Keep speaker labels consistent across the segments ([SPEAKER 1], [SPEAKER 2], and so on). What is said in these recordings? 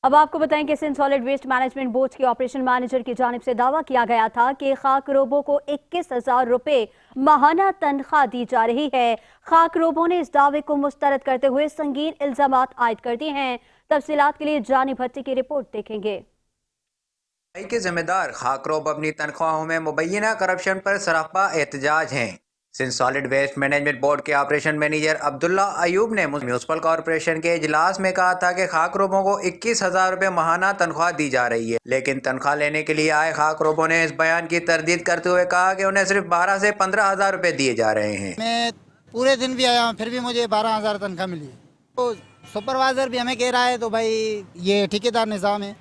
[SPEAKER 1] अब आपको बताएं कि Sindh solid waste management board के ऑपरेशन मैनेजर की जानिब से दावा किया गया था कि खाक रोबो को 21,000 रुपए माहाना तनख्वाह दी जा रही है। खाक रोबो ने इस दावे को मुस्तरद करते हुए संगीन इल्जामात आयद कर दिए हैं। तफसीलात के लिए जानी भट्टी की रिपोर्ट देखेंगे।
[SPEAKER 2] के जिम्मेदार खाकरोब अपनी तनख्वाहों में मुबैना करप्शन पर सरापा एहतजाज हैं। Sindh solid waste management board के ऑपरेशन मैनेजर अब्दुल्ला अयूब ने म्यूनसिपल कॉरपोरेशन के इजलास में कहा था कि खाकरोबों को 21,000 रुपए माहाना तनख्वाह दी जा रही है, लेकिन तनख्वाह लेने के लिए आए खाकरोबों ने इस बयान की तरदीद करते हुए कहा कि उन्हें सिर्फ 12 से 15,000 रुपए दिए जा रहे हैं।
[SPEAKER 3] मैं पूरे दिन भी आया हूँ, फिर भी मुझे 12,000 तनख्वाह मिली। तो सुपरवाइजर भी हमें कह रहा है तो भाई ये ठेकेदार निज़ाम है,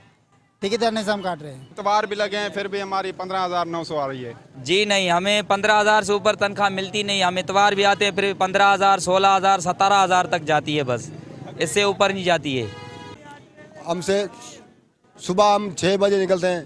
[SPEAKER 3] ठेकेदार निज़ाम काट रहे हैं।
[SPEAKER 4] इतवार भी लगे हैं, फिर भी हमारी 15,900 आ रही है।
[SPEAKER 5] जी नहीं, हमें 15,000 से ऊपर तनख्वाह मिलती नहीं। हम इतवार भी आते हैं, फिर 15,000, 16,000, 17,000 तक जाती है, बस इससे ऊपर नहीं जाती है।
[SPEAKER 6] हमसे सुबह हम 6 बजे निकलते हैं,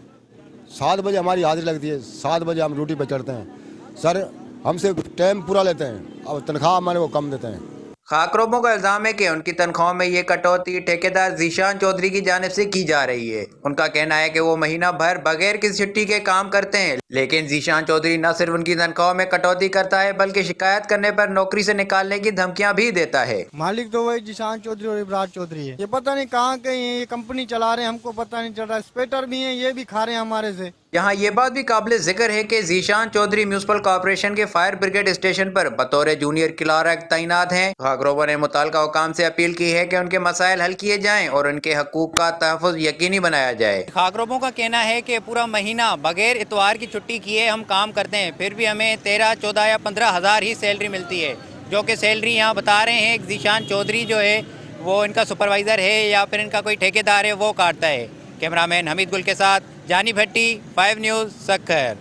[SPEAKER 6] 7 बजे हमारी हाजिरी लगती है, 7 बजे हम ड्यूटी पर चढ़ते हैं। सर हमसे टाइम पूरा लेते हैं और तनख्वाह हमारे को कम देते हैं।
[SPEAKER 2] खाकरोबों का इल्जाम है कि उनकी तनख्वाहों में ये कटौती ठेकेदार जीशान चौधरी की जानिब से की जा रही है। उनका कहना है कि वो महीना भर बगैर किसी छुट्टी के काम करते हैं, लेकिन जीशान चौधरी न सिर्फ उनकी तनख्वाहों में कटौती करता है बल्कि शिकायत करने पर नौकरी से निकालने की धमकियां भी देता है।
[SPEAKER 3] मालिक तो वही जीशान चौधरी और इब्राज चौधरी है। ये पता नहीं कहाँ के ये कंपनी चला रहे हैं, हमको पता नहीं चल रहा। स्पेटर भी है, ये भी खा रहे हैं हमारे से।
[SPEAKER 2] यहाँ ये बात भी काबिल जिक्र है कि जीशान चौधरी म्यूनसिपल कॉरपोरेशन के फायर ब्रिगेड स्टेशन पर बतौर जूनियर क्लार्क तैनात हैं। खाकरोबों ने मुताल्लिका हुकाम से अपील की है कि उनके मसाइल हल किए जाएं और उनके हकूक का तहफ़्फ़ुज़ यकीनी बनाया जाए।
[SPEAKER 7] खाकरोबों का कहना है कि पूरा महीना बगैर इतवार की छुट्टी किए हम काम करते हैं, फिर भी हमें 13, 14 या 15,000 ही सैलरी मिलती है, जो कि सैलरी यहाँ बता रहे हैं जीशान चौधरी जो है वो इनका सुपरवाइज़र है या फिर इनका कोई ठेकेदार है वो काटता है। कैमरामैन हमीद गुल के साथ जानी भट्टी, 5 न्यूज़, सक्खर।